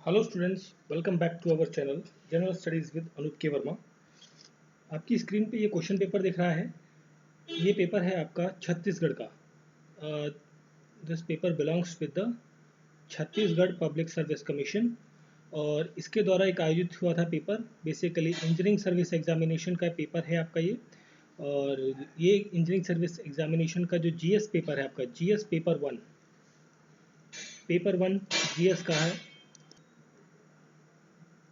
Hello students, welcome back to our channel general studies with Anoop K Verma. आपकी screen पे ये question paper दिख रहा है। ये पेपर है आपका छत्तीसगढ़ का। This paper belongs with the Chhattisgarh public service commission और इसके द्वारा एक आयोजित हुआ था paper. Basically engineering service examination का पेपर है आपका ये। और ये इंजीनियरिंग सर्विस एग्जामिनेशन का जो जीएस पेपर है आपका, जीएस पेपर वन जीएस का है।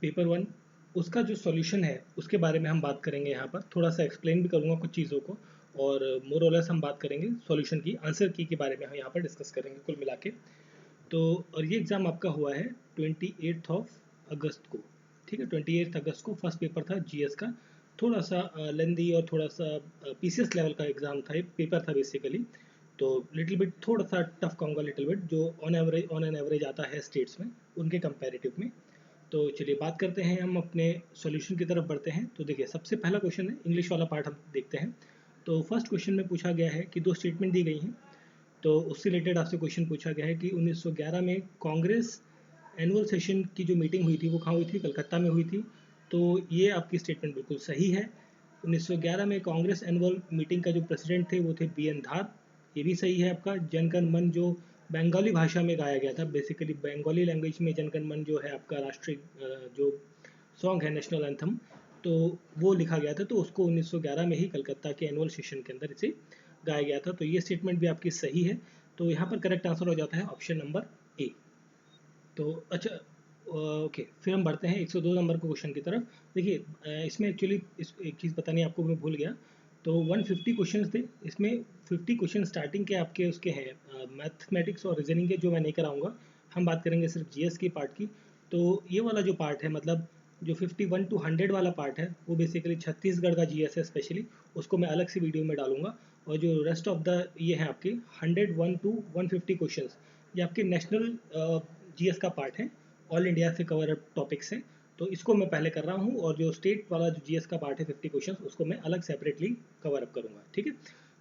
पेपर वन उसका जो सॉल्यूशन है उसके बारे में हम बात करेंगे। यहाँ पर थोड़ा सा एक्सप्लेन भी करूँगा कुछ चीज़ों को, और मोर और लेस हम बात करेंगे सॉल्यूशन की, आंसर की के बारे में हम यहाँ पर डिस्कस करेंगे कुल मिला के। तो और ये एग्ज़ाम आपका हुआ है 28 अगस्त को। ठीक है, 28 अगस्त को फर्स्ट पेपर था जीएस का। थोड़ा सा लेंदी और थोड़ा सा पीसीएस लेवल का एग्ज़ाम था, पेपर था बेसिकली। तो लिटिल बिट थोड़ा सा टफ कहूँगा, लिटिल बिट जो ऑन एन एवरेज आता है स्टेट्स में उनके कंपेरेटिव में। तो चलिए बात करते हैं, हम अपने सॉल्यूशन की तरफ बढ़ते हैं। तो देखिए, सबसे पहला क्वेश्चन है, इंग्लिश वाला पार्ट हम देखते हैं। तो फर्स्ट क्वेश्चन में पूछा गया है कि दो स्टेटमेंट दी गई हैं, तो उससे रिलेटेड आपसे क्वेश्चन पूछा गया है कि 1911 में कांग्रेस एनुअल सेशन की जो मीटिंग हुई थी वो कहाँ हुई थी? कलकत्ता में हुई थी। तो ये आपकी स्टेटमेंट बिल्कुल सही है। 1911 में कांग्रेस एनुअल मीटिंग का जो प्रेसिडेंट थे वो थे BN धार। ये भी सही है आपका। जनगण मन जो बंगाली भाषा में गाया गया था, बेसिकली बंगाली लैंग्वेज में जनगण मन जो है आपका राष्ट्रीय जो सॉन्ग है, नेशनल एंथम, तो वो लिखा गया था। तो उसको 1911 में ही कलकत्ता के एनुअल सेशन के अंदर इसे गाया गया था। तो ये स्टेटमेंट भी आपकी सही है। तो यहाँ पर करेक्ट आंसर हो जाता है ऑप्शन नंबर ए। तो अच्छा, ओके, फिर हम बढ़ते हैं 102 नंबर के क्वेश्चन की तरफ। देखिए, इसमें एक्चुअली एक चीज़ बतानी आपको मैं भूल गया। तो 150 क्वेश्चन थे इसमें। 50 क्वेश्चन स्टार्टिंग के आपके उसके हैं मैथमेटिक्स और रीजनिंग के, जो मैं नहीं कराऊंगा। हम बात करेंगे सिर्फ जीएस की पार्ट की। तो ये वाला जो पार्ट है, मतलब जो 51 टू 100 वाला पार्ट है, वो बेसिकली छत्तीसगढ़ का जीएस है स्पेशली। उसको मैं अलग से वीडियो में डालूंगा। और जो रेस्ट ऑफ द ये है आपके 101 टू 150 क्वेश्चन, ये आपके नेशनल जीएस का पार्ट है। ऑल इंडिया से कवर अप टॉपिक्स हैं। तो इसको मैं पहले कर रहा हूँ, और जो स्टेट वाला जो जीएस का पार्ट है 50 क्वेश्चन, उसको मैं अलग सेपरेटली कवर अप करूँगा। ठीक है,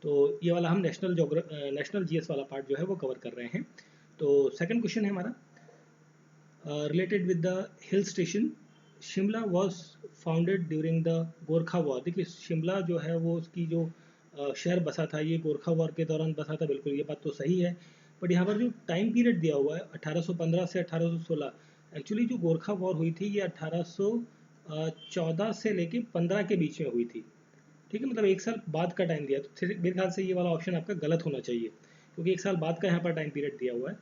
तो ये वाला हम नेशनल जीएस वाला पार्ट जो है वो कवर कर रहे हैं। तो सेकंड क्वेश्चन है हमारा related with the hill station. Shimla was founded during the Gorkha war. देखिए, शिमला जो है वो उसकी जो शहर बसा था, ये गोरखा वॉर के दौरान बसा था। बिल्कुल ये बात तो सही है। बट यहाँ पर जो टाइम पीरियड दिया हुआ है 1815 से 1816, एक्चुअली जो गोरखा वॉर हुई थी ये 1814 से लेके 15 के बीच में हुई थी। ठीक है, मतलब एक साल बाद का टाइम दिया। तो मेरे ख्याल से ये वाला ऑप्शन आपका गलत होना चाहिए, क्योंकि एक साल बाद का यहाँ पर टाइम पीरियड दिया हुआ है।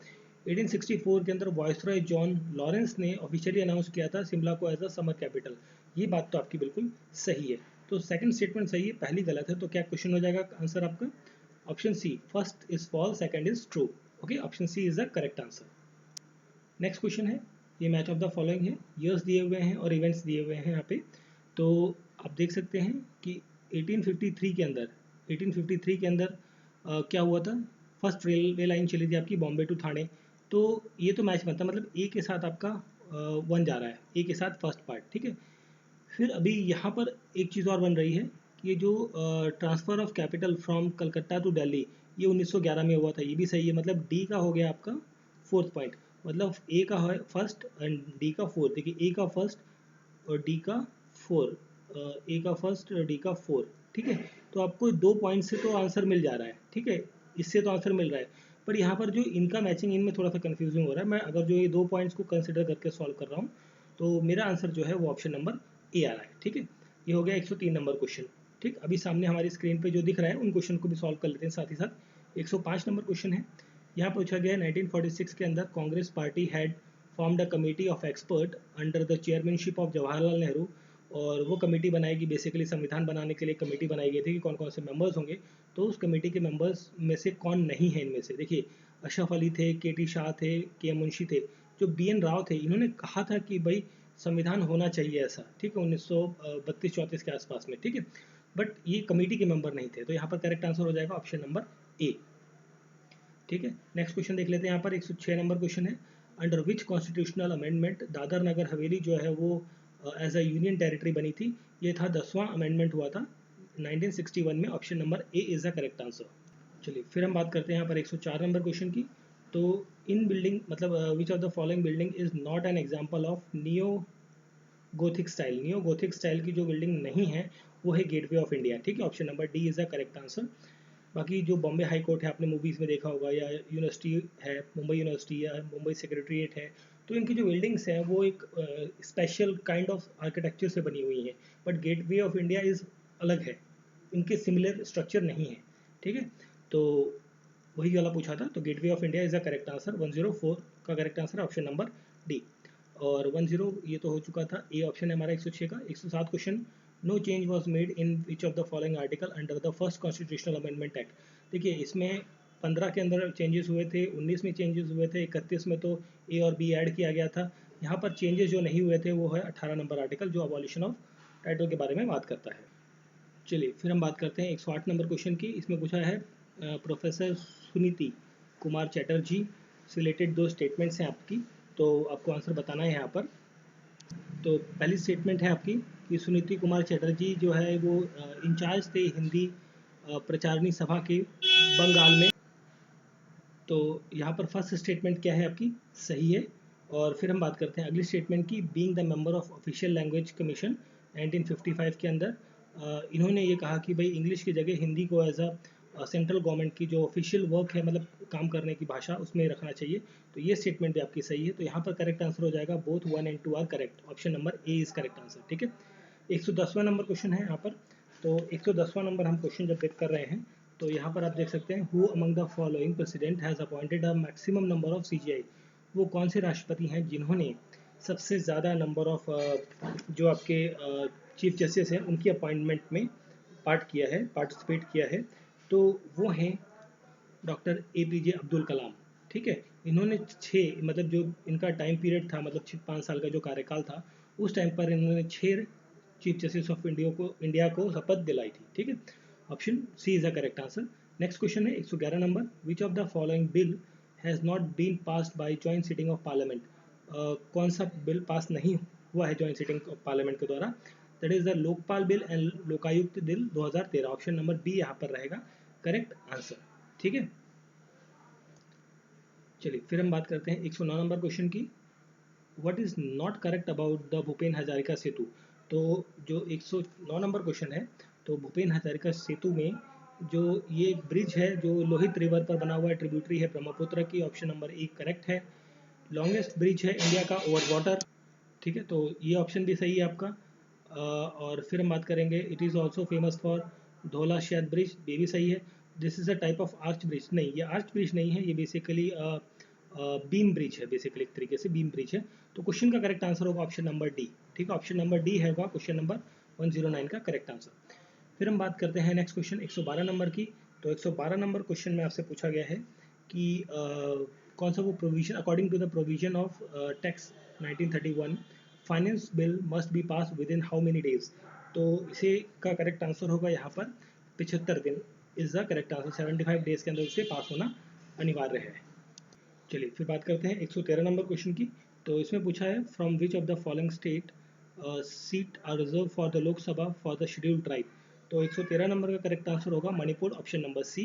1864 के अंदर वायसरॉय जॉन लॉरेंस ने ऑफिशियली अनाउंस किया था शिमला को एज अ समर कैपिटल। ये बात तो आपकी बिल्कुल सही है। तो सेकंड स्टेटमेंट सही है, पहली गलत है। तो क्या क्वेश्चन हो जाएगा आंसर आपका? Option C, first is false, second is true. Okay, option C is the correct answer. Next question है, ये मैच ऑफ द फॉलोइंग है। ईयर्स दिए हुए हैं और इवेंट्स दिए हुए हैं यहाँ पे। तो आप देख सकते हैं कि 1853 के अंदर 1853 के अंदर क्या हुआ था? फर्स्ट रेलवे लाइन चली थी आपकी बॉम्बे टू थाने। तो ये तो मैच बनता, मतलब ए के साथ आपका वन जा रहा है, ए के साथ फर्स्ट पार्ट। ठीक है, फिर अभी यहाँ पर एक चीज़ और बन रही है कि ये जो transfer of capital from Calcutta to Delhi, ये 1911 में हुआ था। ये भी सही है, मतलब डी का हो गया आपका फोर्थ पॉइंट। मतलब ए का है फर्स्ट एंड डी का फोर्थ। देखिए, ए का फर्स्ट और डी का फोर, ए का फर्स्ट और डी का फोर। ठीक है, तो आपको 2 पॉइंट से तो आंसर मिल जा रहा है। ठीक है, इससे तो आंसर मिल रहा है। पर यहाँ पर जो इनका मैचिंग, इनमें थोड़ा सा कन्फ्यूजिंग हो रहा है। मैं अगर जो ये 2 पॉइंट्स को कंसिडर करके सॉल्व कर रहा हूँ, तो मेरा आंसर जो है वो ऑप्शन नंबर ए आ रहा है। ठीक है, ये हो गया 103 नंबर क्वेश्चन। ठीक, अभी सामने हमारी स्क्रीन पे जो दिख रहा है उन क्वेश्चन को भी सॉल्व कर लेते हैं साथ ही साथ। 105 नंबर क्वेश्चन है। यहाँ पूछा गया है 1946 के अंदर Congress party had formed a committee of expert under the chairmanship of Jawaharlal Nehru. और वो कमेटी बनाएगी, बेसिकली संविधान बनाने के लिए कमेटी बनाई गई थी कि कौन कौन से मेंबर्स होंगे। तो उस कमेटी के मेंबर्स में से कौन नहीं है इनमें से? देखिए, अशरफ अली थे, KT शाह थे, KM मुंशी थे। जो BN राव थे, इन्होंने कहा था कि भाई संविधान होना चाहिए ऐसा। ठीक है, 1932-34 के आसपास में। ठीक है, बट ये कमेटी के मेंबर नहीं थे। तो यहाँ पर करेक्ट आंसर हो जाएगा ऑप्शन नंबर ए। ठीक है, नेक्स्ट क्वेश्चन देख लेते हैं। यहाँ पर 106 नंबर क्वेश्चन है, under which constitutional amendment Dadra Nagar Haveli जो है वो एज अ यूनियन टेरिटरी बनी थी? ये था 10वां अमेंडमेंट हुआ था 1961 में। Option number A is the correct answer. चलिए फिर हम बात करते हैं यहाँ पर 104 नंबर क्वेश्चन की। तो इन बिल्डिंग मतलब विच of the following building is not an example of neo Gothic style. Neo Gothic style की जो बिल्डिंग नहीं है वो है गेटवे ऑफ इंडिया। ठीक है, option number D is the correct answer. बाकी जो बॉम्बे हाई कोर्ट है आपने मूवीज़ में देखा होगा, या यूनिवर्सिटी है मुंबई यूनिवर्सिटी या मुंबई सेक्रेटरीट है, तो इनकी जो बिल्डिंग्स हैं वो एक स्पेशल काइंड ऑफ आर्किटेक्चर से बनी हुई हैं, but gateway of India is अलग है, इनके सिमिलर स्ट्रक्चर नहीं है। ठीक है, तो वही वाला पूछा था, तो gateway of India is the correct answer. 104 का करेक्ट आंसर है ऑप्शन नंबर डी। और 10 ये तो हो चुका था, ए ऑप्शन है हमारा 106 का। 107 question, no change was made in which of the following article under the first constitutional amendment act. देखिए इसमें 15 के अंदर चेंजेस हुए थे, 19 में चेंजेस हुए थे, 31 में तो ए और बी ऐड किया गया था। यहाँ पर चेंजेस जो नहीं हुए थे वो है 18 नंबर आर्टिकल, जो अबॉलिशन ऑफ टाइटल के बारे में बात करता है। चलिए फिर हम बात करते हैं 108 नंबर क्वेश्चन की। इसमें पूछा है प्रोफेसर सुनीति कुमार चैटर्जी से रिलेटेड दो स्टेटमेंट्स हैं आपकी, तो आपको आंसर बताना है यहाँ पर। तो पहली स्टेटमेंट है आपकी कि सुनीति कुमार चैटर्जी जो है वो इंचार्ज थे हिंदी प्रचारणी सभा के बंगाल में। तो यहाँ पर फर्स्ट स्टेटमेंट क्या है आपकी, सही है। और फिर हम बात करते हैं अगली स्टेटमेंट की। Being the member of official language commission 1955 के अंदर इन्होंने ये कहा कि भाई इंग्लिश की जगह हिंदी को एज अ सेंट्रल गवर्नमेंट की जो ऑफिशियल वर्क है, मतलब काम करने की भाषा, उसमें रखना चाहिए। तो ये स्टेटमेंट भी आपकी सही है। तो यहाँ पर करेक्ट आंसर हो जाएगा both 1 and 2 are correct, option number A is correct answer. ठीक है, 110वां नंबर क्वेश्चन है यहाँ पर। तो 110वां नंबर हम क्वेश्चन जब पिक कर रहे हैं, तो यहाँ पर आप देख सकते हैं, who among the following president has appointed a maximum number of CGI. वो कौन से राष्ट्रपति हैं जिन्होंने सबसे ज़्यादा नंबर ऑफ जो आपके चीफ जस्टिस हैं उनकी अपॉइंटमेंट में पार्टिसिपेट किया है। तो वो हैं डॉक्टर APJ अब्दुल कलाम। ठीक है, इन्होंने 6 मतलब जो इनका टाइम पीरियड था, मतलब 5 साल का जो कार्यकाल था, उस टाइम पर इन्होंने 6 चीफ जस्टिस ऑफ इंडिया को शपथ दिलाई थी। ठीक है, option C is the correct answer. Next question है 111 number. Which of the following bill has not been passed by joint sitting of parliament. कौन सा बिल पास नहीं हुआ है जॉइंट सिटिंग ऑफ पार्लियामेंट के द्वारा, that is the Lokpal bill and Lokayukta bill 2013। Option number B यहाँ पर रहेगा करेक्ट आंसर। ठीक है, चलिए फिर हम बात करते हैं 109 नंबर क्वेश्चन की। What is not correct about the Bhupen Hazarika Setu. तो जो 109 नंबर क्वेश्चन है, तो भूपेन हजारिका सेतु में जो ये ब्रिज है जो लोहित रिवर पर बना हुआ है, ट्रिब्यूटरी है ब्रह्मपुत्र की, ऑप्शन नंबर ए करेक्ट है। लॉन्गेस्ट ब्रिज है इंडिया का ओवर वाटर। ठीक है, तो ये ऑप्शन भी सही है आपका। और फिर हम बात करेंगे, it is also famous for Dhaula शहद ब्रिज, ये भी सही है। This is a type of arch bridge, नहीं ये आर्च ब्रिज नहीं है, ये बेसिकली बीम ब्रिज है, बेसिकली एक तरीके से बीम ब्रिज है। तो क्वेश्चन का करेक्ट आंसर होगा ऑप्शन नंबर डी। ठीक है, ऑप्शन नंबर डी होगा क्वेश्चन नंबर 109 का करेक्ट आंसर। फिर हम बात करते हैं नेक्स्ट क्वेश्चन 112 नंबर की। तो 112 नंबर क्वेश्चन में आपसे पूछा गया है कि कौन सा वो provision, according to the provision of tax 1931 finance bill must be pass within how many days. तो इसे का करेक्ट आंसर होगा यहाँ पर 75 दिन is the correct answer. 75 days के अंदर उसे पास होना अनिवार्य है। चलिए फिर बात करते हैं 113 नंबर क्वेश्चन की। तो इसमें पूछा है from which of the following state seat are reserve for the Lok Sabha for the scheduled tribe. तो 113 नंबर का करेक्ट आंसर होगा Manipur, option number C.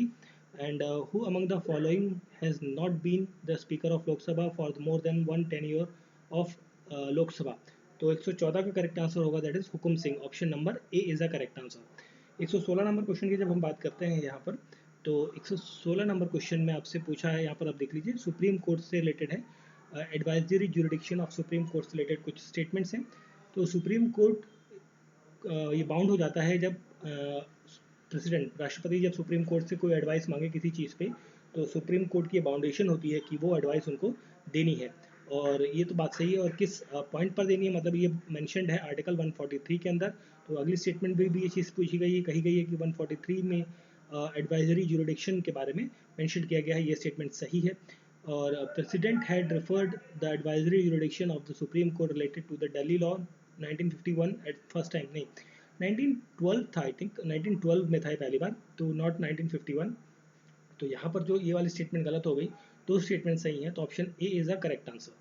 And who among the following has not been the speaker of Lok Sabha for more than 1 tenure of Lok Sabha. तो 114 का correct answer होगा that is Hukum Singh, option number A is the correct answer. 116 number question की जब हम बात करते हैं यहाँ पर, तो 116 नंबर क्वेश्चन में आपसे पूछा है, यहाँ पर आप देख लीजिए, सुप्रीम कोर्ट से रिलेटेड है, advisory jurisdiction of supreme court से रिलेटेड कुछ स्टेटमेंट्स हैं। तो सुप्रीम कोर्ट ये बाउंड हो जाता है जब प्रेसिडेंट, राष्ट्रपति जब सुप्रीम कोर्ट से कोई एडवाइस मांगे किसी चीज़ पे, तो सुप्रीम कोर्ट की बाउंडेशन होती है कि वो एडवाइस उनको देनी है। और ये तो बात सही है, और किस पॉइंट पर देनी है, मतलब ये मेंशनड है आर्टिकल 143 के अंदर। तो अगली स्टेटमेंट में भी ये चीज़ पूछी गई है, कही गई है कि 143 में एडवाइजरी ज्यूरिडिक्शन के बारे में मेंशन किया गया है, ये स्टेटमेंट सही है। और president had referred the advisory jurisdiction of the Supreme Court related to the Delhi law 1951 at first time, नहीं 1912 था, आई थिंक 1912 में था पहली बार, तो नॉट 1951। तो यहाँ पर जो ये वाली स्टेटमेंट गलत हो गई, दो स्टेटमेंट सही है, तो option A is the correct answer.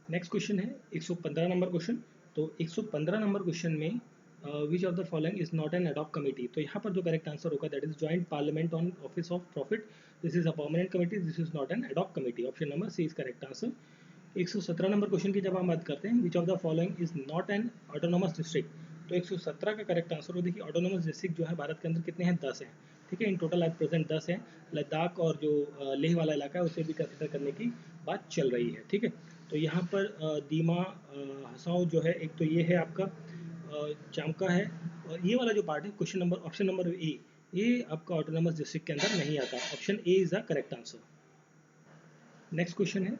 Next question है 115 नंबर क्वेश्चन। तो 115 नंबर क्वेश्चन में which of the following is not an ad hoc committee. तो यहाँ पर जो करेक्ट आंसर होगा that is joint parliament on office of profit, this is a permanent committee, this is not an ad hoc committee. Option number C is correct answer. 117 number question की जब हम बात करते हैं विच of the following is not N autonomous district, तो 117 का correct answer हो। देखिए ऑटोनोमस डिस्ट्रिक्ट जो है भारत के अंदर कितने हैं, 10 हैं। ठीक है, इन टोटल एट प्रेजेंट 10 हैं। लद्दाख और जो लेह वाला इलाका है उसे भी कंसिडर करने की बात चल रही है। ठीक है, तो यहाँ पर दीमा हसाओ जो है, एक तो ये है आपका चामका है, और ये वाला जो पार्ट है question number option number A, ये आपका ऑटोनोमस डिस्ट्रिक्ट के अंदर नहीं आता। Option A is the correct answer. Next question है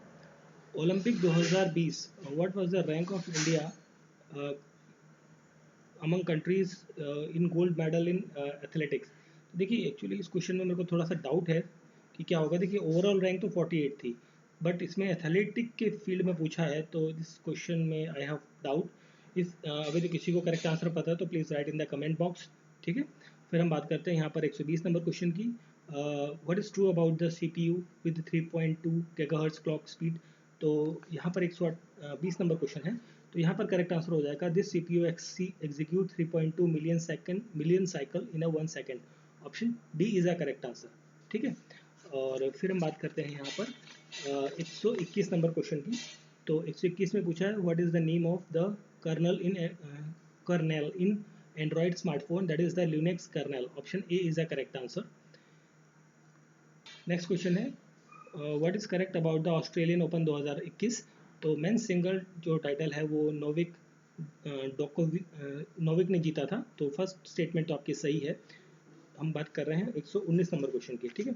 Olympic 2020 what was the rank of India among countries in gold medal in athletics. तो देखिए एक्चुअली इस क्वेश्चन में मेरे को थोड़ा सा डाउट है कि क्या होगा। देखिए ओवरऑल रैंक तो 48 थी, बट इसमें एथलेटिक के फील्ड में पूछा है, तो इस क्वेश्चन में आई हैव डाउट। इस अगर किसी को करेक्ट आंसर पता है तो please write in the comment box. ठीक है, फिर हम बात करते हैं यहाँ पर 120 नंबर क्वेश्चन की। What is true about the CPU with 3.2 gigahertz clock speed. तो यहाँ पर 120 नंबर क्वेश्चन है, तो यहाँ पर करेक्ट आंसर हो जाएगा this CPU execute 3.2 million cycle in a 1 second. Option D is a correct answer. ठीक है, और फिर हम बात करते हैं यहाँ पर 121 नंबर क्वेश्चन की। तो 121 में पूछा है what is the name of the kernel in Android smartphone, that is the Linux kernel. Option A is the correct answer. Next question है what is correct about the Australian Open 2021। तो men's single जो title है वो Novick ने जीता था। तो first statement तो आपकी सही है। हम बात कर रहे हैं 119 नंबर क्वेश्चन की। ठीक है,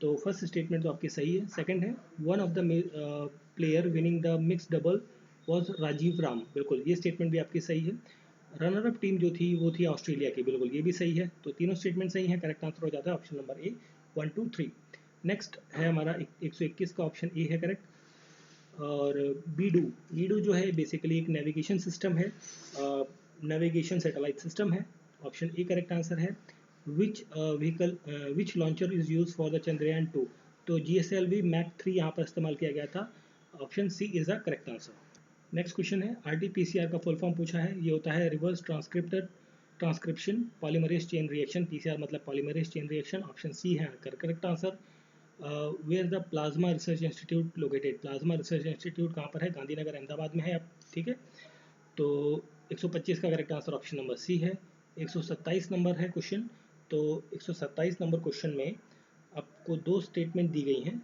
तो फर्स्ट स्टेटमेंट तो आपकी सही है। सेकंड है one of the player winning the mix double was Rajeev Ram, बिल्कुल ये स्टेटमेंट भी आपकी सही है। रनर अप टीम जो थी वो थी ऑस्ट्रेलिया की, बिल्कुल ये भी सही है। तो तीनों स्टेटमेंट सही है, करेक्ट आंसर हो जाता है ऑप्शन नंबर ए 1 2 3। नेक्स्ट है हमारा 121 का ऑप्शन ए है करेक्ट। और बीडू जो है बेसिकली एक नेविगेशन सिस्टम है, नेविगेशन सैटेलाइट सिस्टम है। ऑप्शन ए करेक्ट आंसर है। Which launcher is use for the Chandrayaan 2। तो GSLV मैक 3 यहाँ पर इस्तेमाल किया गया था। Option C is the correct answer. Next question है RT-PCR का फुल फॉर्म पूछा है, ये होता है reverse transcription polymerase chain reaction. PCR मतलब polymerase chain reaction. Option C है correct answer. Where the plasma research institute located, plasma research institute कहाँ पर है, गांधीनगर अहमदाबाद में है। अब ठीक है, तो 125 का correct answer option number C है। 127 नंबर है क्वेश्चन। तो 127 नंबर क्वेश्चन में आपको दो स्टेटमेंट दी गई हैं,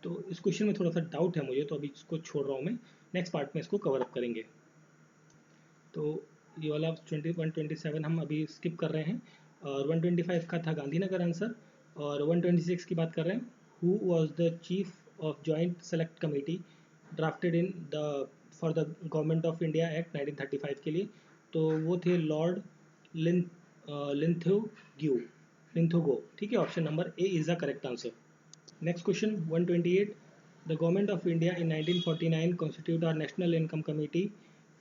तो इस क्वेश्चन में थोड़ा सा डाउट है मुझे, तो अभी इसको छोड़ रहा हूँ मैं, नेक्स्ट पार्ट में इसको कवर अप करेंगे। तो ये वाला 127 हम अभी स्किप कर रहे हैं, और 125 का था गांधीनगर आंसर, और 126 की बात कर रहे हैं who was the chief of joint select committee drafted in the for the government of India act 1935 के लिए। तो वो थे लॉर्ड लिन लिंथोग्यू लिंथोगो। ठीक है, option number A is the correct answer. Next question 128 the government of India in 1949 constitute our national income committee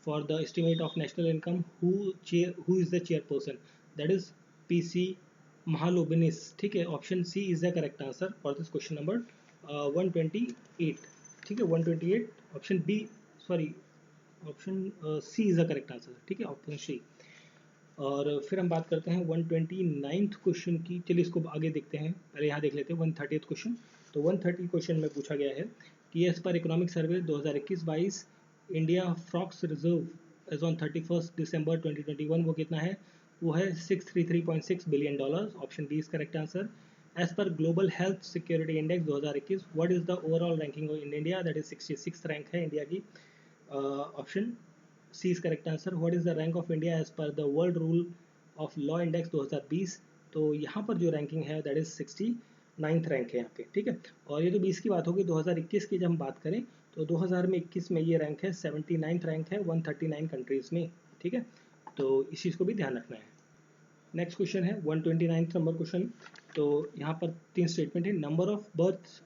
for the estimate of national income, who is the chairperson, that is PC Mahalobinis। ठीक है, option C is the correct answer for this question number 128। ठीक है, 128 option B, sorry option C is the correct answer. ठीक है, option सी। और फिर हम बात करते हैं 129th क्वेश्चन की। चलिए इसको आगे देखते हैं, पहले यहाँ देख लेते हैं 130th क्वेश्चन। तो 130 क्वेश्चन में पूछा गया है कि as per economic survey 2021-22 India forex reserve as on 31 December 2021 वो कितना है, वो है $633.6 billion. Option B is correct answer. As per global health security index 2021 what is the overall ranking in India, that is 66 rank है India की। Option C is correct answer. What is the rank of India as per the world rule of law index 2020। तो यहाँ पर जो ranking है that is 69th rank है यहाँ पे। ठीक है, और ये तो 20 की बात होगी। 2021 की जब हम बात करें तो 2021 में ये रैंक है 79th रैंक है 139 कंट्रीज में। ठीक है, तो इस चीज़ को भी ध्यान रखना है। नेक्स्ट क्वेश्चन है 129th नंबर क्वेश्चन। तो यहाँ पर तीन स्टेटमेंट है। Number of birth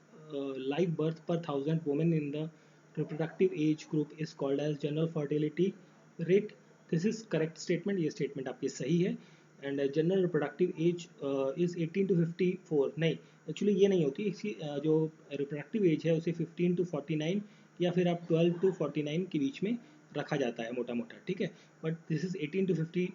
live birth पर 1000 women in the reproductive age group is called as general fertility rate, this is correct statement, ये स्टेटमेंट आपकी सही है। And general reproductive age is 18 to 54, नहीं एक्चुअली ये नहीं होती। इसकी जो रिप्रोडक्टिव एज है उसे 15 to 49 या फिर आप 12 to 49 के बीच में रखा जाता है मोटा मोटा, ठीक है। But this is 18 to 50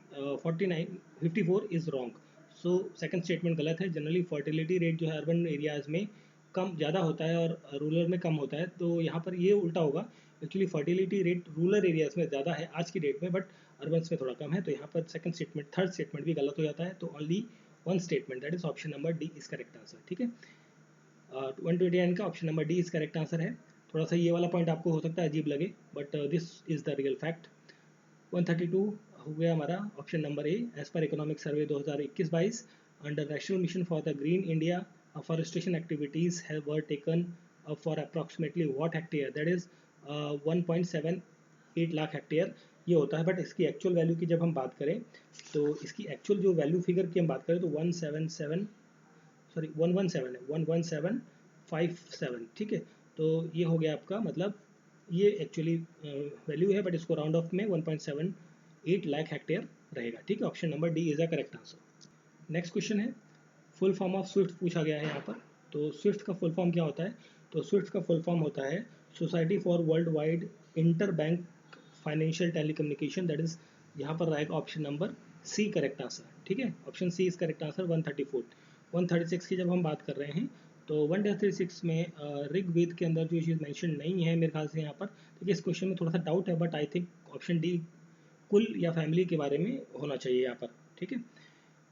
49 54 is wrong. So second statement गलत है। जनरली फर्टिलिटी रेट जो है अर्बन एरियाज़ में कम ज़्यादा होता है और रूरल में कम होता है, तो यहाँ पर ये उल्टा होगा। Actually fertility rate rural areas में ज़्यादा है आज की डेट में, बट अर्बन्स में थोड़ा कम है। तो यहाँ पर सेकंड स्टेटमेंट थर्ड स्टेटमेंट भी गलत हो जाता है। तो only one statement, that is option number D is correct answer, ठीक है। 129 का option number D is correct answer है। थोड़ा सा ये वाला पॉइंट आपको हो सकता है अजीब लगे, but this is the real fact. 132 हो गया हमारा option number A. As per economic survey 2021-22 under national mission for the green India forestation activities were taken for approximately what hectare, that is 1.78 lakh hectare ये होता है। But इसकी actual value की जब हम बात करें, तो इसकी एक्चुअल जो वैल्यू फिगर की हम बात करें तो 117 है, 11757, ठीक है। तो ये हो गया आपका, मतलब ये एक्चुअली वैल्यू है, बट इसको राउंड ऑफ में 1.78 लाख हेक्टेयर रहेगा, ठीक है। Option number D is the correct answer. Next question है, फुल फॉर्म ऑफ स्विफ्ट पूछा गया है यहाँ पर। तो स्विफ्ट का फुल फॉर्म क्या होता है? तो स्विफ्ट का फुल फॉर्म होता है society for world wide inter bank financial telecommunication, that is यहाँ पर रहेगा option number C correct answer, ठीक है। Option C is correct answer. 134 136 की जब हम बात कर रहे हैं, तो 136 में ऋग्वेद के अंदर जो चीज़ मेंशन नहीं है मेरे ख्याल से यहाँ पर, देखिए इस क्वेश्चन में थोड़ा सा डाउट है, but I think option D कुल या फैमिली के बारे में होना चाहिए यहाँ पर, ठीक है।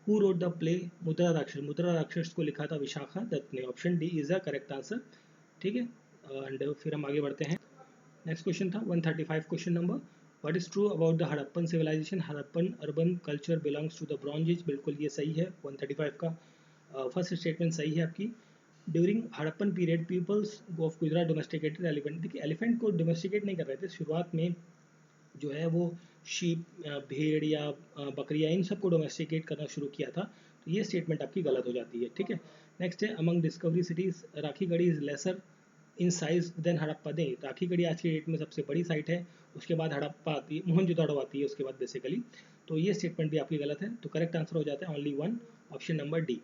हु रोड द प्ले मुद्रा राक्षस? मुद्रा राक्षस को लिखा था विशाखा दत्त ने। Option D is the correct answer, ठीक है। एंड फिर हम आगे बढ़ते हैं। नेक्स्ट क्वेश्चन था 135 question number, what is true about the Harappan civilization? Harappan urban culture belongs to the bronze age, बिल्कुल ये सही है। 135 का फर्स्ट स्टेटमेंट सही है आपकी। During Harappan period peoples of Gujarat domesticated elephant, देखिए एलिफेंट को डोमेस्टिकेट नहीं कर रहे थे शुरुआत में, जो है वो शीप, भेड़ या बकरियाँ, इन सबको डोमेस्टिकेट करना शुरू किया था। तो ये स्टेटमेंट आपकी गलत हो जाती है, ठीक है। नेक्स्ट है, among discovery cities Rakhigarhi is lesser in size than Harappa. The Rakhigarhi आज की डेट में सबसे बड़ी साइट है, उसके बाद हड़प्पा आती है, मोहनजोदड़ो आती है उसके बाद बेसिकली। तो ये स्टेटमेंट भी आपकी गलत है। तो करेक्ट आंसर हो जाता है only one, option number D.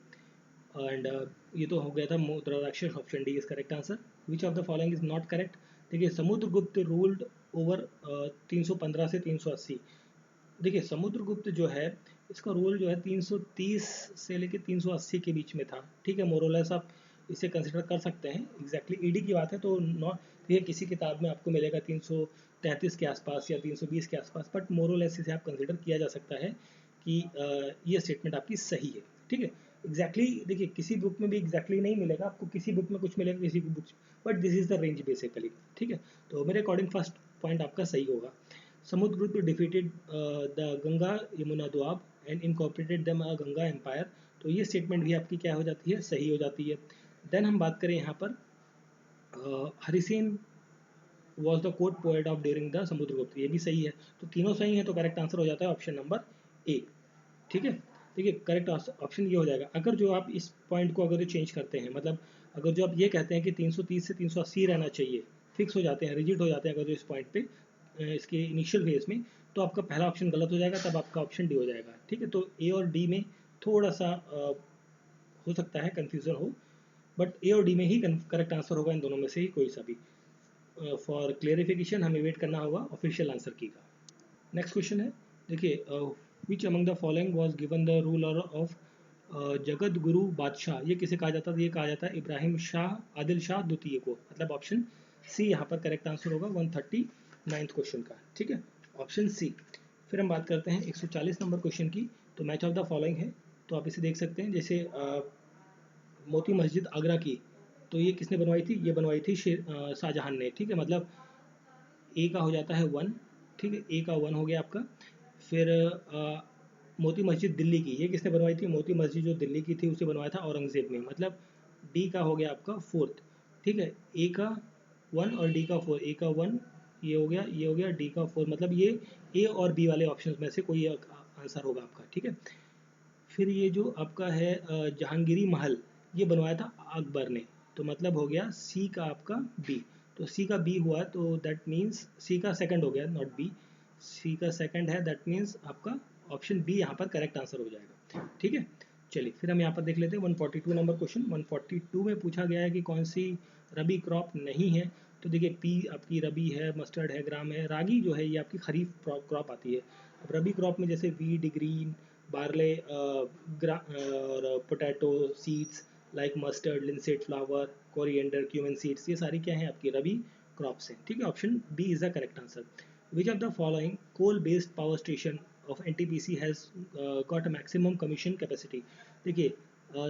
And ये तो हो गया था मुद्रा राक्षस, option D is correct answer. Which of the following is not correct? देखिए समुद्रगुप्त रूल्ड ओवर 315 से 380। देखिए समुद्रगुप्त जो है इसका रोल जो है 330 से लेकर 380 के बीच में था, ठीक है। मोरलेस आप इसे कंसिडर कर सकते हैं। एग्जैक्टली ईडी की बात है तो नॉट, ये किसी किताब में आपको मिलेगा 333 के आसपास या 320 के आसपास, बट मोरलेस इसे आप कंसिडर किया जा सकता है कि ये स्टेटमेंट आपकी सही है, ठीक है। एग्जैक्टली देखिए किसी बुक में भी एग्जैक्टली नहीं मिलेगा आपको, किसी बुक में कुछ मिलेगा किसी book, but this is the range basically, ठीक है। तो मेरे अकॉर्डिंग फर्स्ट पॉइंट आपका सही होगा। Samudragupta defeated the Ganga Yamuna Doab and incorporated them a Ganga empire. तो ये स्टेटमेंट भी आपकी क्या हो जाती है? सही हो जाती है। देन हम बात करें यहाँ पर Harisena was the court poet of during the Samudragupta, ये भी सही है। तो तीनों सही है, तो करेक्ट आंसर हो जाता है ऑप्शन नंबर ए, ठीक है। देखिए करेक्ट ऑप्शन ये हो जाएगा। अगर जो आप इस पॉइंट को अगर चेंज करते हैं, मतलब अगर जो आप ये कहते हैं कि 330 से 380 रहना चाहिए, फिक्स हो जाते हैं, रिजिड हो जाते हैं अगर जो इस पॉइंट पे इसके इनिशियल फेज में, तो आपका पहला ऑप्शन गलत हो जाएगा, तब आपका ऑप्शन डी हो जाएगा, ठीक है। तो ए और डी में थोड़ा सा हो सकता है कन्फ्यूज़न हो, बट ए और डी में ही करेक्ट आंसर होगा, इन दोनों में से ही कोई सा भी। फॉर क्लियरिफिकेशन हमें वेट करना होगा ऑफिशियल आंसर की का। नेक्स्ट क्वेश्चन है, देखिए which among the following was given the ruler of Jagat Guru बादशाह? ये किसे कहा जाता है? ये कहा जाता है इब्राहिम शाह आदिल शाह द्वितीय को, मतलब ऑप्शन सी यहाँ पर करेक्ट आंसर होगा 139 क्वेश्चन का, ठीक है, ऑप्शन सी। फिर हम बात करते हैं 140 नंबर क्वेश्चन की। तो मैच ऑफ द फॉलोइंग है, तो आप इसे देख सकते हैं। जैसे मोती मस्जिद आगरा की, तो ये किसने बनवाई थी? ये बनवाई थी शाहजहां ने, ठीक है। मतलब ए का हो जाता है 1, ठीक है, ए का 1 हो गया आपका। फिर मोती मस्जिद दिल्ली की, ये किसने बनवाई थी? मोती मस्जिद जो दिल्ली की थी उसे बनवाया था औरंगजेब ने, मतलब डी का हो गया आपका 4th, ठीक है। ए का 1 और डी का 4, ए का 1 ये हो गया, ये हो गया, डी का 4, मतलब ये ए और बी वाले ऑप्शन में से कोई आंसर होगा आपका, ठीक है। फिर ये जो आपका है जहांगीरी महल, ये बनवाया था अकबर ने, तो मतलब हो गया सी का आपका बी। तो सी का बी हुआ, तो दैट मीन्स सी का सेकंड हो गया, नॉट बी, सी का सेकंड है, दैट मीन्स आपका ऑप्शन बी यहाँ पर करेक्ट आंसर हो जाएगा, ठीक है। चलिए फिर हम यहाँ पर देख लेते हैं 142 नंबर क्वेश्चन। 142 में पूछा गया है कि कौन सी रबी क्रॉप नहीं है? तो देखिए पी आपकी रबी है, मस्टर्ड है, ग्राम है, रागी जो है ये आपकी खरीफ क्रॉप आती है। अब रबी क्रॉप में जैसे वीट, ग्रीन, बार्ले और potato seeds like mustard, linseed flower, coriander, cumin seeds, ये सारी क्या हैं आपकी रबी क्रॉप्स हैं। ठीक है, option B is the correct answer. Which of the following coal based power station of NTPC has got a maximum commission capacity. देखिए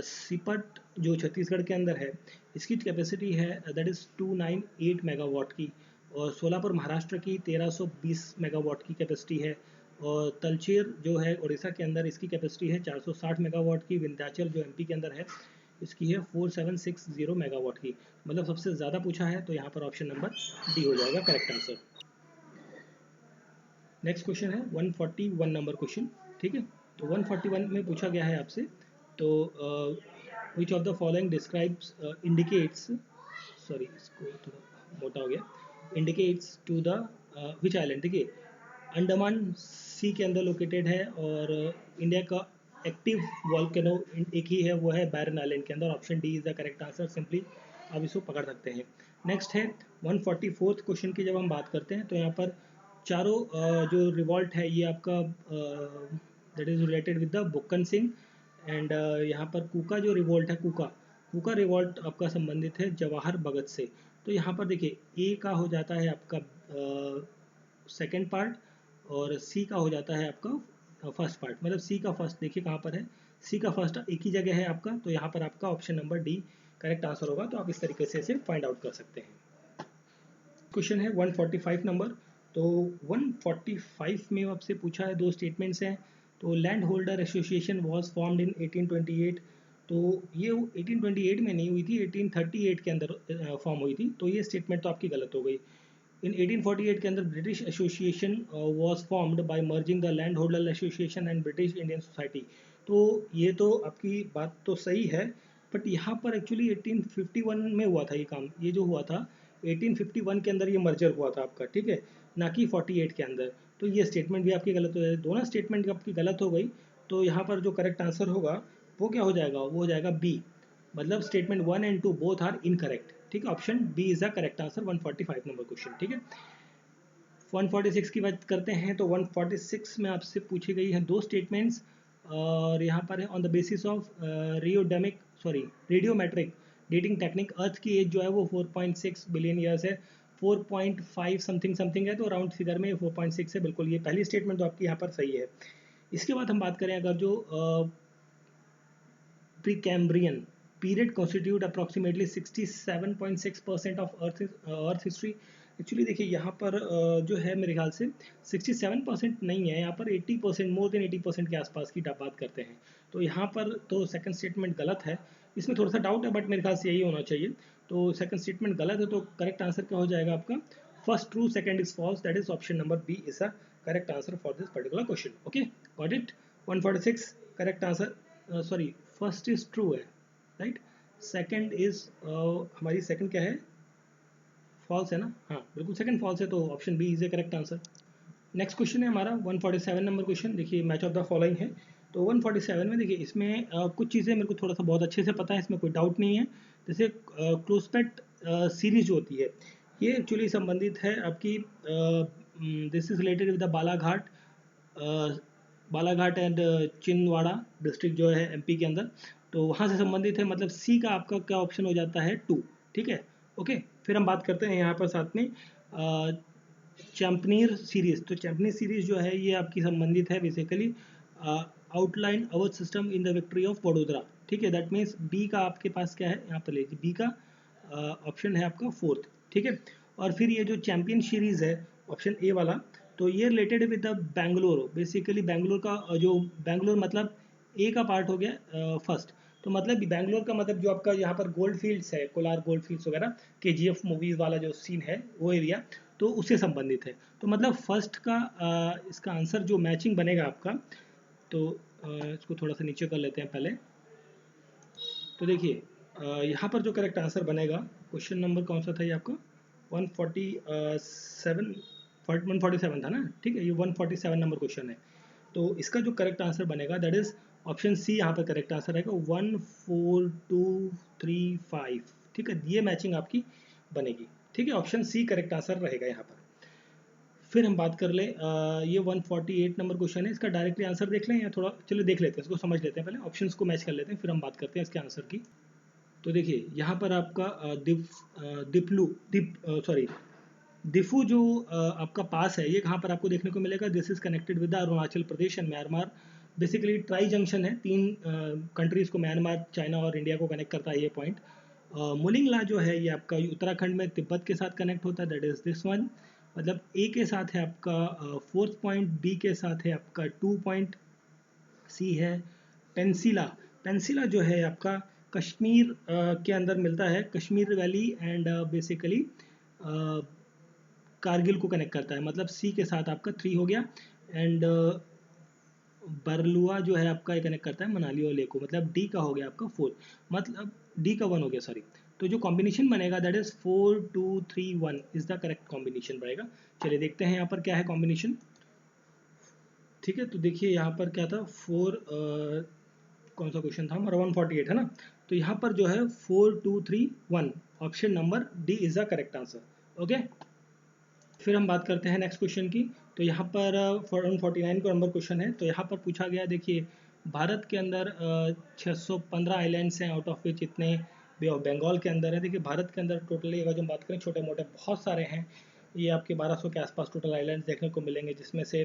सिपट जो छत्तीसगढ़ के अंदर है इसकी कैपेसिटी है दैट इज़ 298 मेगावाट की, और सोलापुर महाराष्ट्र की 1320 मेगावाट की कैपेसिटी है, और तलचेर जो है उड़ीसा के अंदर इसकी कैपेसिटी है 460 मेगावाट की, विंध्याचल जो एमपी के अंदर है इसकी है 4760 मेगावाट की। मतलब सबसे ज़्यादा पूछा है तो यहाँ पर ऑप्शन नंबर डी हो जाएगा करेक्ट आंसर। नेक्स्ट क्वेश्चन है 141 नंबर क्वेश्चन। ठीक है, तो 141 में पूछा गया है आपसे, तो which of the following describes indicates, sorry इसको थोड़ा मोटा हो गया, indicates to the which island. देखिए अंडमान सी के अंदर लोकेटेड है, और इंडिया का एक्टिव वॉल्केनो एक ही है, वो है बैरन आइलैंड के अंदर। Option D is the correct answer, simply आप इसको पकड़ सकते हैं। नेक्स्ट है 144 क्वेश्चन की जब हम बात करते हैं तो यहाँ पर चारों जो रिवॉल्ट है ये आपका that is related with the Bukkan Singh, and यहाँ पर कुका जो रिवॉल्ट है, कुका रिवॉल्ट आपका संबंधित है जवाहर भगत से। तो यहाँ पर देखिए ए का हो जाता है आपका सेकेंड पार्ट, और सी का हो जाता है आपका फर्स्ट पार्ट। मतलब सी का फर्स्ट देखिए कहाँ पर है, सी का फर्स्ट एक ही जगह है आपका, तो यहाँ पर आपका option number D correct answer होगा। तो आप इस तरीके से इसे फाइंड आउट कर सकते हैं। क्वेश्चन है 145 नंबर। तो 145 में आपसे पूछा है, दो स्टेटमेंट्स हैं। तो land holder association was formed in 1828। तो ये 1828 में नहीं हुई थी, 1838 के अंदर फॉर्म हुई थी, तो ये स्टेटमेंट तो आपकी गलत हो गई। इन 1848 के अंदर British association was formed by merging the land holder association and British Indian society. तो ये तो आपकी बात तो सही है, बट यहाँ पर एक्चुअली 1851 में हुआ था ये काम। ये जो हुआ था 1851 के अंदर ये मर्जर हुआ था आपका, ठीक है, ना कि 48 के अंदर। तो ये स्टेटमेंट भी आपकी गलत हो जाएगी, दोनों स्टेटमेंट आपकी गलत हो गई। तो यहाँ पर जो करेक्ट आंसर होगा वो क्या हो जाएगा, वो हो जाएगा बी, मतलब statement 1 and 2 both are incorrect. ठीक है, option B is the correct answer 145 number question. ठीक है, 146 की बात करते हैं। तो 146 में आपसे पूछी गई है दो स्टेटमेंट्स, और यहाँ पर है on the basis of radiometric dating technique earth की एज जो है वो 4.6 बिलियन ईयर्स है, 4.5 समथिंग समथिंग है, तो राउंड फिगर में 4.6 है। बिल्कुल ये पहली स्टेटमेंट तो आपकी यहाँ पर सही है। इसके बाद हम बात करें अगर जो Precambrian period constitute approximately 67.6% of earth history. Actually देखिए यहाँ पर जो है मेरे ख्याल से 67% नहीं है, यहाँ पर 80%, मोर देन 80% के आसपास की बात करते हैं। तो यहाँ पर तो सेकंड स्टेटमेंट गलत है, इसमें थोड़ा सा डाउट है, बट मेरे ख्याल से यही होना चाहिए। तो सेकंड स्टेटमेंट गलत है, तो करेक्ट आंसर क्या हो जाएगा आपका, first true second is false, that is option number B is a correct answer for this particular question. Okay, got it. 146 correct answer, sorry first is true है, right, second is हमारी second क्या है, false है ना, हाँ बिल्कुल second false है, तो option B is a correct answer. Next question है हमारा 147 नंबर क्वेश्चन। देखिए मैच ऑफ द फॉलोइंग है। तो 147 में देखिए इसमें कुछ चीज़ें मेरे को थोड़ा सा बहुत अच्छे से पता है, इसमें कोई डाउट नहीं है। जैसे क्लोजपेट सीरीज जो होती है ये एक्चुअली संबंधित है आपकी, this is related with the Balaghat, Balaghat and Chhindwara district जो है एमपी के अंदर, तो वहाँ से संबंधित है। मतलब सी का आपका क्या ऑप्शन हो जाता है, 2। ठीक है, ओके। फिर हम बात करते हैं यहाँ पर साथ में चैम्पनीर सीरीज। तो चैम्पनीर सीरीज जो है ये आपकी संबंधित है बेसिकली आउटलाइन अवर्थ system in the victory of Vadodara. ठीक है, दैट मीन्स बी का आपके पास क्या है, यहाँ पर लीजिए बी का ऑप्शन है आपका 4th। ठीक है, और फिर ये जो चैंपियन सीरीज है ऑप्शन ए वाला, तो ये related with the Bangalore. Basically Bangalore का जो बेंगलोर मतलब ए का पार्ट हो गया फर्स्ट, तो मतलब बेंगलोर का मतलब जो आपका यहाँ पर गोल्ड फील्ड्स है, कोलार गोल्ड फील्ड्स वगैरह, केजीएफ मूवीज वाला जो सीन है वो एरिया, तो उससे संबंधित है। तो मतलब फर्स्ट का इसका आंसर जो मैचिंग बनेगा आपका, तो इसको थोड़ा सा नीचे कर लेते हैं पहले। तो देखिए यहाँ पर जो करेक्ट आंसर बनेगा, क्वेश्चन नंबर कौन सा था ये आपका, 147 था ना, ठीक है, ये 147 नंबर क्वेश्चन है। तो इसका जो करेक्ट आंसर बनेगा दैट इज ऑप्शन सी, यहाँ पर करेक्ट आंसर आएगा 14235। ठीक है, ये मैचिंग आपकी बनेगी। ठीक है, ऑप्शन सी करेक्ट आंसर रहेगा यहाँ पर। फिर हम बात कर ले, ये 148 नंबर क्वेश्चन है, इसका डायरेक्टली आंसर देख लें या थोड़ा, चलो देख लेते हैं, इसको समझ लेते हैं, पहले ऑप्शंस को मैच कर लेते हैं, फिर हम बात करते हैं इसके आंसर की। तो देखिए यहाँ पर आपका दिफू जो आपका पास है, ये कहाँ पर आपको देखने को मिलेगा, this is connected with Arunachal Pradesh and Myanmar. Basically tri junction है, तीन कंट्रीज को, म्यांमार, चाइना और इंडिया को कनेक्ट करता है ये पॉइंट। मुलिंगला जो है ये आपका उत्तराखंड में तिब्बत के साथ कनेक्ट होता है, दैट इज दिस वन। मतलब ए के साथ है आपका 4th पॉइंट, बी के साथ है आपका 2 पॉइंट, सी है पेंसिला। पेंसिला जो है आपका कश्मीर के अंदर मिलता है, Kashmir valley and basically Kargil को कनेक्ट करता है, मतलब सी के साथ आपका 3 हो गया। एंड बरलुआ जो है आपका ये कनेक्ट करता है मनाली और लेह को, मतलब डी का हो गया आपका 4, मतलब डी का 1 हो गया, सॉरी। तो जो कॉम्बिनेशन बनेगा that is 4 2 3 1 is the correct combination रहेगा। चलिए देखते हैं यहाँ पर क्या है कॉम्बिनेशन। ठीक है, तो देखिए यहाँ पर क्या था, 4 कौन सा क्वेश्चन था हमारा, 148 है ना। तो यहाँ पर जो है 4 2 3 1, option number D is the correct answer. Okay, फिर हम बात करते हैं नेक्स्ट क्वेश्चन की। तो यहाँ पर 149 का नंबर क्वेश्चन है। तो यहाँ पर पूछा गया, देखिए भारत के अंदर 615 आइलैंड्स हैं, आउट ऑफ विच इतने बे ऑफ बंगाल के अंदर है। देखिए भारत के अंदर टोटली अगर जो हम बात करें, छोटे मोटे बहुत सारे हैं, ये आपके 1200 के आसपास टोटल आइलैंड्स देखने को मिलेंगे, जिसमें से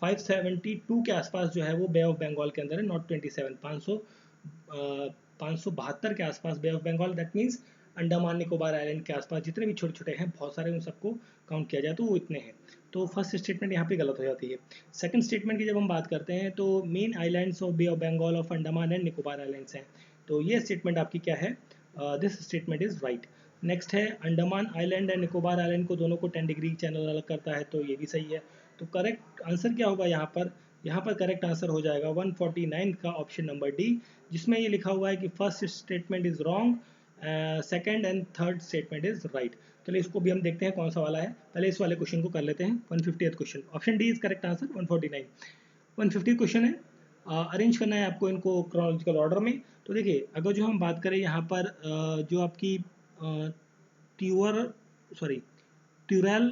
572 के आसपास जो है वो बे ऑफ बंगाल के अंदर है, नॉट 27, 572 के आसपास Bay of Bengal, that means Andaman Nicobar island के आसपास जितने भी छोटे छोटे हैं बहुत सारे, उन सबको काउंट किया जाए तो वो इतने हैं। तो फर्स्ट स्टेटमेंट यहाँ पे गलत हो जाती है। सेकंड स्टेटमेंट की जब हम बात करते हैं तो main islands of Bay of Bengal of Andaman and Nicobar islands हैं। तो ये स्टेटमेंट आपकी क्या है, this statement is right. Next है Andaman island and Nicobar island को दोनों को 10 डिग्री चैनल अलग करता है, तो ये भी सही है। तो करेक्ट आंसर क्या होगा यहाँ पर, यहाँ पर करेक्ट आंसर हो जाएगा 149 का ऑप्शन नंबर डी, जिसमें ये लिखा हुआ है कि first statement is wrong, second and third statement is right. चलिए इसको भी हम देखते हैं कौन सा वाला है, पहले इस वाले क्वेश्चन को कर लेते हैं। 150th question, option D is correct answer. 149 150 question है, अरेंज करना है आपको इनको क्रोनोलॉजिकल ऑर्डर में। तो देखिए अगर जो हम बात करें यहाँ पर जो आपकी ट्यूर सॉरी ट्यूरल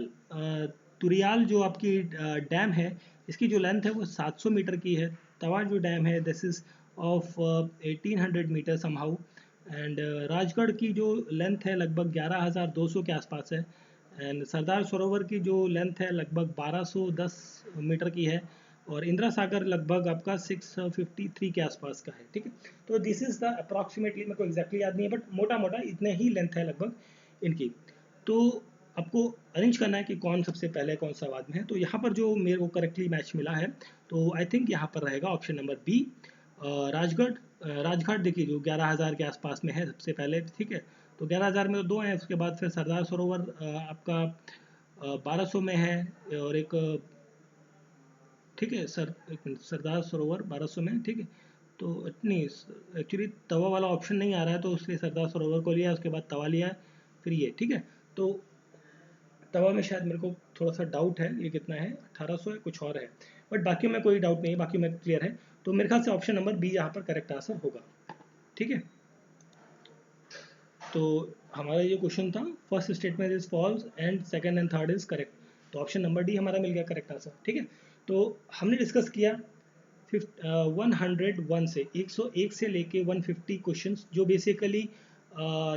तुरियाल जो आपकी डैम है, इसकी जो लेंथ है वो 700 मीटर की है। तवा जो डैम है this is of 1800 metre somehow. And Rajgarh की जो लेंथ है लगभग 11,200 के आसपास है। एंड सरदार सरोवर की जो लेंथ है लगभग 1210 मीटर की है। और इंदिरा सागर लगभग आपका 653 के आसपास का है। ठीक है, तो दिस इज द अप्रॉक्सीमेटली, मेरे को एग्जैक्टली याद नहीं है, बट मोटा मोटा इतने ही लेंथ है लगभग इनकी। तो आपको अरेंज करना है कि कौन सबसे पहले कौन सा बाद में है। तो यहाँ पर जो मेरे को करेक्टली मैच मिला है, तो आई थिंक यहाँ पर रहेगा option number B, Rajgarh. Rajghat देखिए जो 11,000 के आसपास में है सबसे पहले। ठीक है, तो 11,000 में तो 2 हैं, उसके बाद फिर सरदार सरोवर आपका 1200 में है, और एक ठीक है सर, एक मिनट, सरदार सरोवर 1200 में। ठीक है, तो नहीं, एक्चुअली तवा वाला ऑप्शन नहीं आ रहा है, तो उसलिए सरदार सरोवर को लिया, उसके बाद तवा लिया, फिर ये। ठीक है, तो तवा में शायद मेरे को थोड़ा सा डाउट है, ये कितना है, 1800 है, कुछ और है, बट बाकी में कोई डाउट नहीं है, बाकी में क्लियर है। तो मेरे ख्याल से ऑप्शन नंबर बी यहाँ पर करेक्ट आंसर होगा। ठीक है, तो हमारा ये क्वेश्चन था, first statement is false and second and third is correct, तो ऑप्शन नंबर डी हमारा मिल गया करेक्ट आंसर। ठीक है, तो हमने डिस्कस किया 101 से 101 से लेके 150 क्वेश्चंस, जो बेसिकली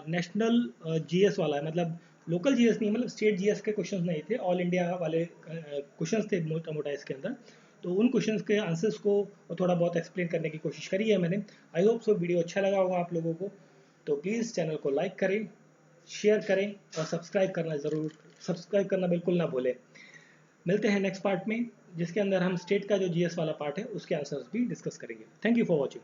नेशनल जीएस वाला है, मतलब लोकल जीएस नहीं, मतलब स्टेट जीएस के क्वेश्चंस नहीं थे, ऑल इंडिया वाले क्वेश्चंस थे मोटा मोटा इसके अंदर। तो उन क्वेश्चंस के आंसर्स को थोड़ा बहुत एक्सप्लेन करने की कोशिश करी है मैंने। आई होप सो वीडियो अच्छा लगा होगा आप लोगों को। तो प्लीज़ चैनल को लाइक करें, शेयर करें और सब्सक्राइब करना बिल्कुल ना भूलें। मिलते हैं नेक्स्ट पार्ट में, जिसके अंदर हम स्टेट का जो जीएस वाला पार्ट है उसके आंसर्स भी डिस्कस करेंगे। Thank you for watching.